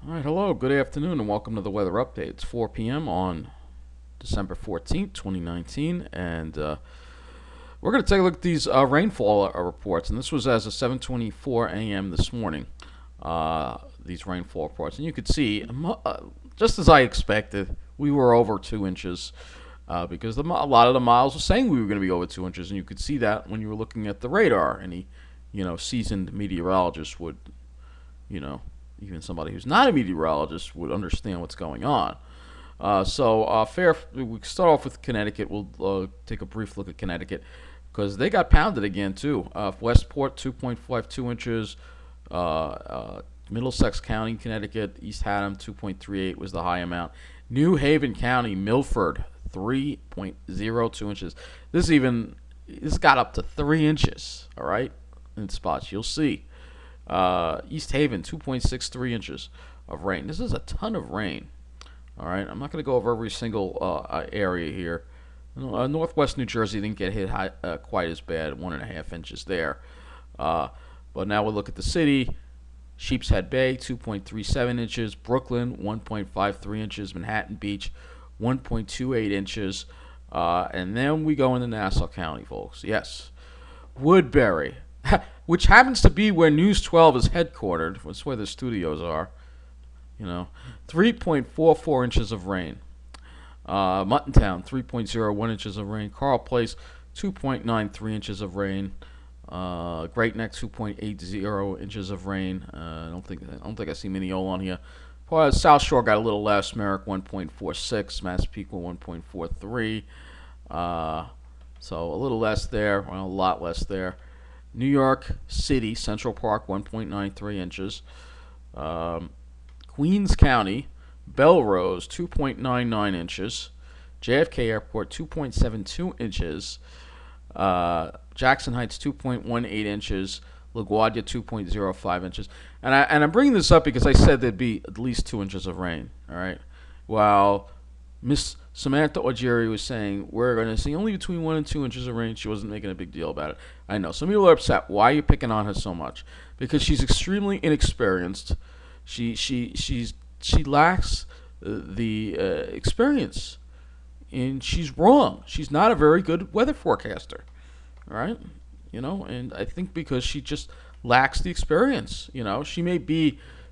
All right, hello, good afternoon, and welcome to the weather update. It's 4 p.m. on December 14th, 2019, and we're going to take a look at these rainfall reports. And this was as of 7:24 a.m. this morning, these rainfall reports. And you could see, just as I expected, we were over 2 inches because a lot of the models were saying we were going to be over 2 inches, and you could see that when you were looking at the radar. Any, seasoned meteorologist would, you know, even somebody who's not a meteorologist would understand what's going on. We start off with Connecticut. We'll take a brief look at Connecticut because they got pounded again too. Westport 2.52 inches. Middlesex County, Connecticut, East Haddam 2.38 was the high amount. New Haven County, Milford 3.02 inches. This got up to 3 inches. All right, in spots you'll see. East Haven, 2.63 inches of rain. This is a ton of rain. All right, I'm not going to go over every single area here. Northwest New Jersey didn't get hit quite as bad, 1.5 inches there. But now we'll look at the city. Sheepshead Bay, 2.37 inches. Brooklyn, 1.53 inches. Manhattan Beach, 1.28 inches. And then we go into Nassau County, folks. Yes. Woodbury, which happens to be where News 12 is headquartered. That's where the studios are. 3.44 inches of rain. Muttontown, 3.01 inches of rain. Carl Place, 2.93 inches of rain. Great Neck, 2.80 inches of rain. I don't think I see Mineola on here. South Shore got a little less. Merrick, 1.46. Massapequa, 1.43. So a little less there. Well, a lot less there. New York City, Central Park, 1.93 inches. Queens County, Belrose, 2.99 inches. JFK Airport, 2.72 inches. Jackson Heights, 2.18 inches. LaGuardia, 2.05 inches. And I'm bringing this up because I said there'd be at least 2 inches of rain. All right. While Miss Samantha Augeri was saying we're going to see only between 1 and 2 inches of rain, she wasn't making a big deal about it. I know some people are upset. Why are you picking on her so much? Because she's extremely inexperienced. She lacks the experience, and she's wrong. She's not a very good weather forecaster. All right, and I think because she just lacks the experience.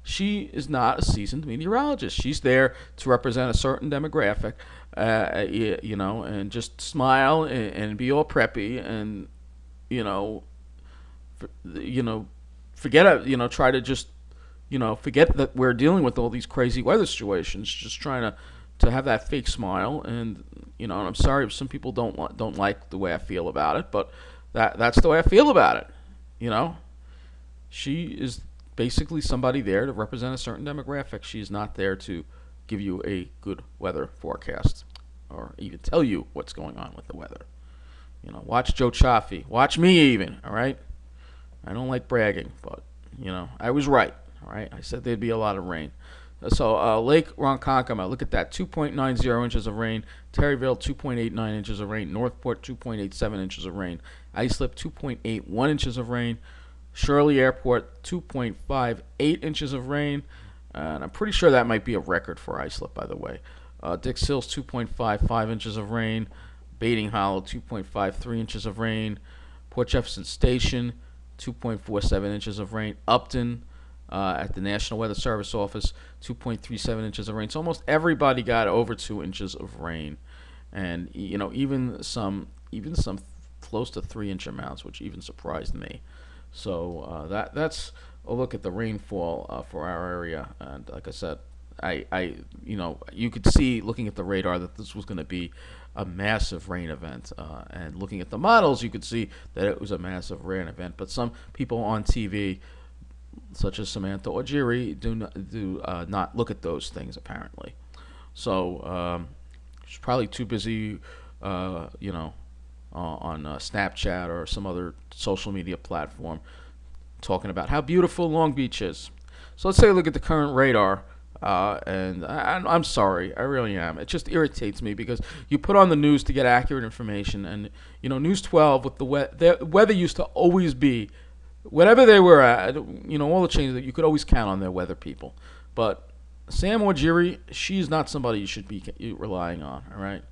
She is not a seasoned meteorologist. She's there to represent a certain demographic, and just smile and be all preppy and, you know, forget it. Try to just, forget that we're dealing with all these crazy weather situations. Just trying to have that fake smile, and and I'm sorry if some people don't like the way I feel about it, but that's the way I feel about it. She is basically somebody there to represent a certain demographic. She's not there to give you a good weather forecast or even tell you what's going on with the weather. Watch Joe Chaffee. Watch me even, all right? I don't like bragging, but, I was right, all right? I said there'd be a lot of rain. So Lake Ronkonkoma, look at that, 2.90 inches of rain. Terryville, 2.89 inches of rain. Northport, 2.87 inches of rain. Islip, 2.81 inches of rain. Shirley Airport, 2.58 inches of rain. And I'm pretty sure that might be a record for Islip, by the way. Dix Hills, 2.55 inches of rain. Baiting Hollow, 2.53 inches of rain. Port Jefferson Station, 2.47 inches of rain. Upton, at the National Weather Service office, 2.37 inches of rain. So almost everybody got over 2 inches of rain, and even some close to 3 inch amounts, which even surprised me. So that's a look at the rainfall for our area. And like I said, you could see looking at the radar that this was going to be a massive rain event, and looking at the models, you could see that it was a massive rain event. But some people on TV, such as Samantha Augeri, do not look at those things apparently. So she's probably too busy, on Snapchat or some other social media platform, talking about how beautiful Long Beach is. So let's take a look at the current radar. And I'm sorry, I really am. It just irritates me because you put on the news to get accurate information, and News 12 with the weather used to always be whatever they were at, all the changes that you could always count on their weather people. But Sam Wajiri, she's not somebody you should be relying on. All right,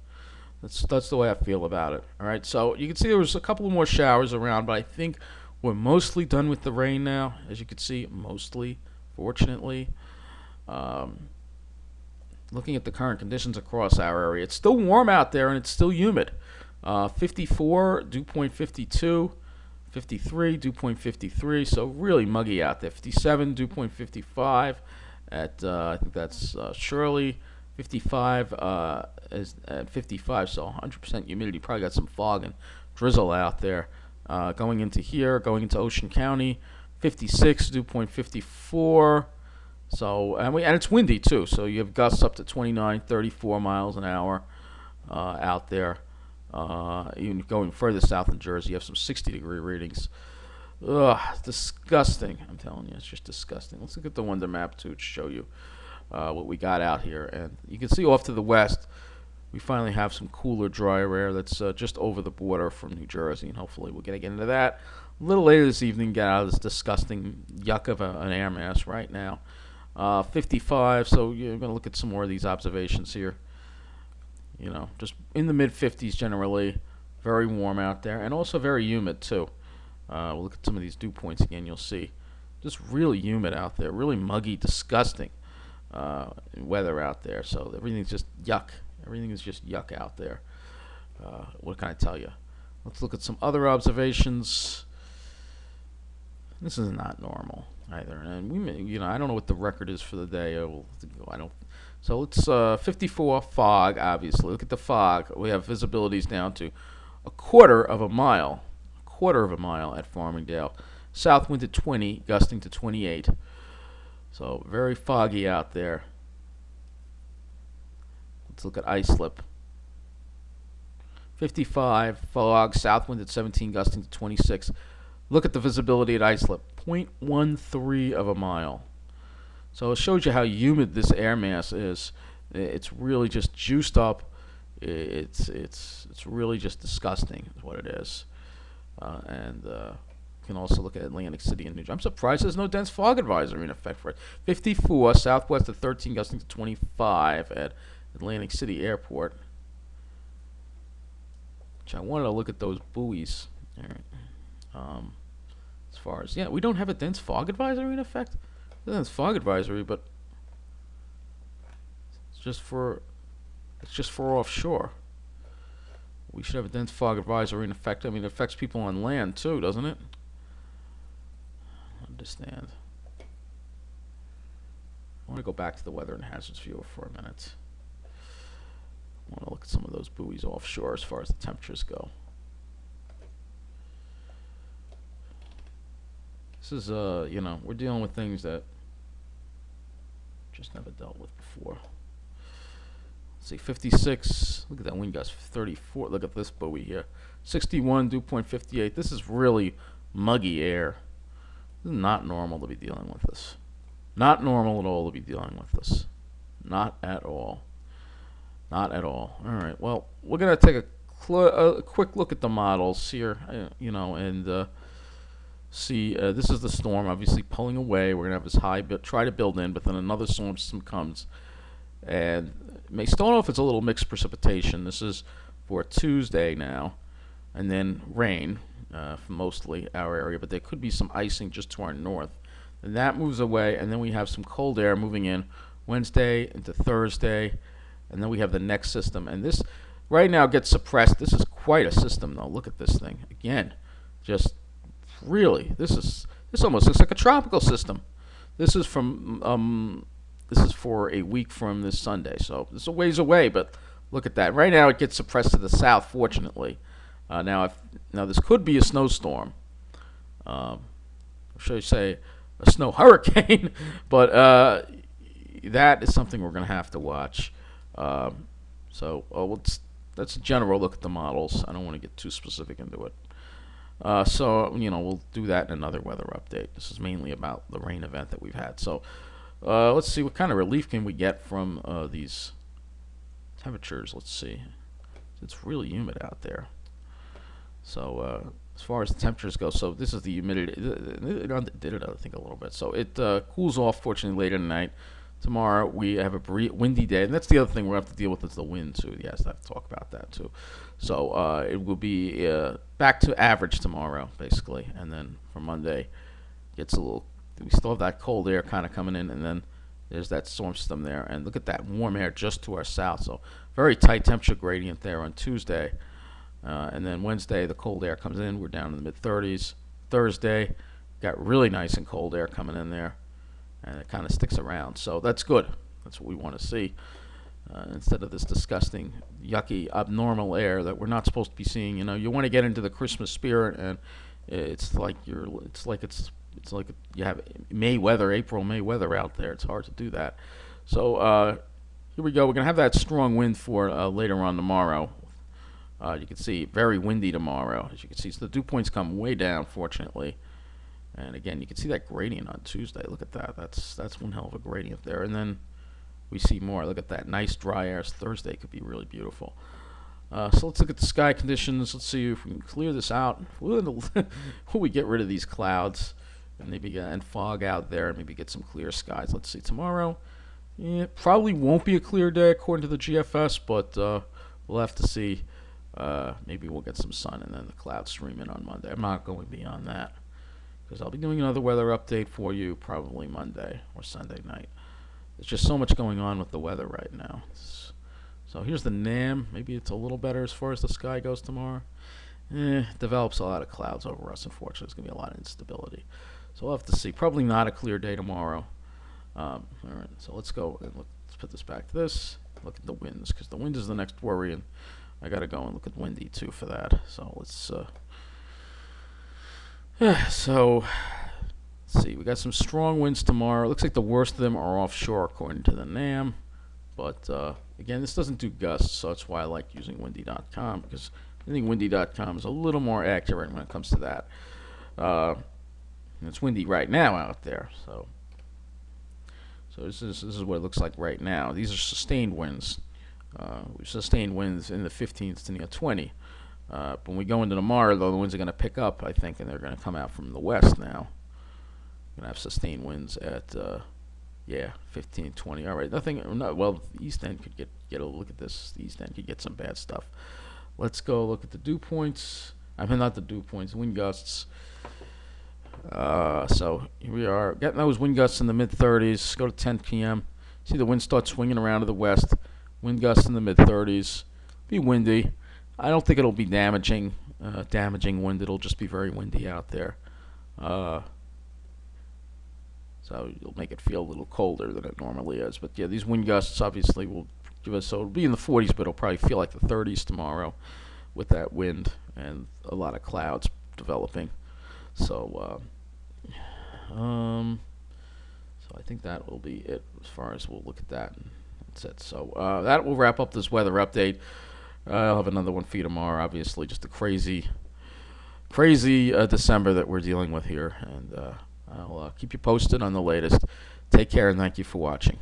that's the way I feel about it. All right, so you can see there was a couple more showers around, but I think we're mostly done with the rain now. As you can see, mostly, fortunately. Um, Looking at the current conditions across our area, it's still warm out there and it's still humid. 54, dew point 52. 53, dew point 53, so really muggy out there. 57, dew point 55 at, I think that's Shirley. 55 is at 55, so 100% humidity. Probably got some fog and drizzle out there. Going into here, going into Ocean County, 56, dew point 54. So, and it's windy too, so you have gusts up to 29, 34 miles an hour out there. Even going further south in Jersey, you have some 60-degree readings. Ugh, disgusting. I'm telling you, it's just disgusting. Let's look at the Wonder Map too to show you what we got out here. And you can see off to the west, we finally have some cooler, drier air that's just over the border from New Jersey, and hopefully we're going to get into that a little later this evening. Get out of this disgusting yuck of an air mass right now. 55, so you're going to look at some more of these observations here. You know, just in the mid-50s generally, very warm out there, and also very humid too. We'll look at some of these dew points again. You'll see, just really humid out there, really muggy, disgusting weather out there. So everything's just yuck. Everything is just yuck out there. What can I tell you? Let's look at some other observations. This is not normal either, and I don't know what the record is for the day. I don't. So it's 54 fog, obviously. Look at the fog. We have visibilities down to a quarter of a mile at Farmingdale. South wind at 20, gusting to 28. So very foggy out there. Let's look at Islip. 55 fog, south wind at 17, gusting to 26. Look at the visibility at Islip, 0.13 of a mile. So it shows you how humid this air mass is. It's really just juiced up. It's really just disgusting is what it is. And you can also look at Atlantic City and New Jersey. I'm surprised there's no dense fog advisory in effect for it. 54 southwest at 13, gusting to 25 at Atlantic City Airport. Which I wanted to look at those buoys. All right. As far as we don't have a dense fog advisory in effect. It's fog advisory, but it's just for offshore. We should have a dense fog advisory in effect. I mean, it affects people on land too, doesn't it? I understand. I want to go back to the weather and hazards viewer for a minute. I want to look at some of those buoys offshore as far as the temperatures go. This is we're dealing with things that just never dealt with before. Let's see, 56. Look at that wind gust. 34. Look at this buoy here. 61, dew point 58. This is really muggy air. This is not normal to be dealing with this. Not normal at all to be dealing with this. Not at all. Not at all. All right. Well, we're gonna take a quick look at the models here. And see, this is the storm obviously pulling away. We're going to have this high try to build in, but then another storm system comes. And it may start off as a little mixed precipitation. This is for Tuesday now. And then rain for mostly our area, but there could be some icing just to our north. And that moves away, and then we have some cold air moving in Wednesday into Thursday. And then we have the next system. And this right now gets suppressed. This is quite a system, though. Look at this thing. Again, just really, this almost looks like a tropical system. This is for a week from this Sunday, so this is a ways away. But look at that. Right now, it gets suppressed to the south. Fortunately, now this could be a snowstorm. Or should I say a snow hurricane? But that is something we're going to have to watch. That's a general look at the models. I don't want to get too specific into it. So we'll do that in another weather update. This is mainly about the rain event that we've had. So let's see what kind of relief can we get from these temperatures. Let's see. It's really humid out there. So as far as the temperatures go, so this is the humidity. It did it, I think, a little bit. So it cools off, fortunately, later tonight. Tomorrow we have a windy day, and that's the other thing we're going to have to deal with is the wind too. Yes, I have to talk about that too. So it will be back to average tomorrow, basically, and then for Monday, gets a little. We still have that cold air kind of coming in, and then there's that storm system there, and look at that warm air just to our south. So very tight temperature gradient there on Tuesday, and then Wednesday the cold air comes in. We're down in the mid 30s. Thursday, got really nice and cold air coming in there, and it kind of sticks around. So that's good. That's what we want to see. Instead of this disgusting, yucky, abnormal air that we're not supposed to be seeing. You know, you want to get into the Christmas spirit, and it's like you have May weather, April, May weather out there. It's hard to do that. So here we go. We're gonna have that strong wind for later on tomorrow. You can see very windy tomorrow, as you can see. So the dew points come way down, fortunately. And again, you can see that gradient on Tuesday. Look at that. That's one hell of a gradient there. And then we see more. Look at that nice dry air. Thursday could be really beautiful. So let's look at the sky conditions. Let's see if we can clear this out. Will we get rid of these clouds and maybe and fog out there and maybe get some clear skies? Let's see. Tomorrow, yeah, probably won't be a clear day according to the GFS, but we'll have to see. Maybe we'll get some sun and then the clouds stream in on Monday. I'm not going beyond that because I'll be doing another weather update for you probably Monday or Sunday night. There's just so much going on with the weather right now. So here's the NAM. Maybe it's a little better as far as the sky goes tomorrow. Develops a lot of clouds over us, unfortunately. There's going to be a lot of instability. So we'll have to see. Probably not a clear day tomorrow. All right, so let's go and let's put this back to this. Look at the winds, because the wind is the next worry, and I got to go and look at windy, too, for that. So let's see. We got some strong winds tomorrow. Looks like the worst of them are offshore, according to the NAM. But again, this doesn't do gusts, so that's why I like using windy.com, because I think windy.com is a little more accurate when it comes to that. It's windy right now out there, so this is what it looks like right now. These are sustained winds. Sustained winds in the 15s to near 20. But when we go into tomorrow, though, the winds are going to pick up, I think, and they're going to come out from the west now. We're going to have sustained winds at 15, 20. All right, well, the east end could get a look at this. The east end could get some bad stuff. Let's go look at the dew points. I mean, not the dew points, wind gusts. So here we are, getting those wind gusts in the mid-30s. Go to 10 p.m. See the wind start swinging around to the west. Wind gusts in the mid-30s. Be windy. I don't think it'll be damaging wind. It'll just be very windy out there. So you'll make it feel a little colder than it normally is. But yeah, these wind gusts obviously will give us, so it'll be in the 40s, but it'll probably feel like the 30s tomorrow with that wind and a lot of clouds developing. So I think that will be it as far as we'll look at that. And that's it. So that will wrap up this weather update. I'll have another one for you tomorrow. Obviously, just a crazy December that we're dealing with here, and I'll keep you posted on the latest. Take care, and thank you for watching.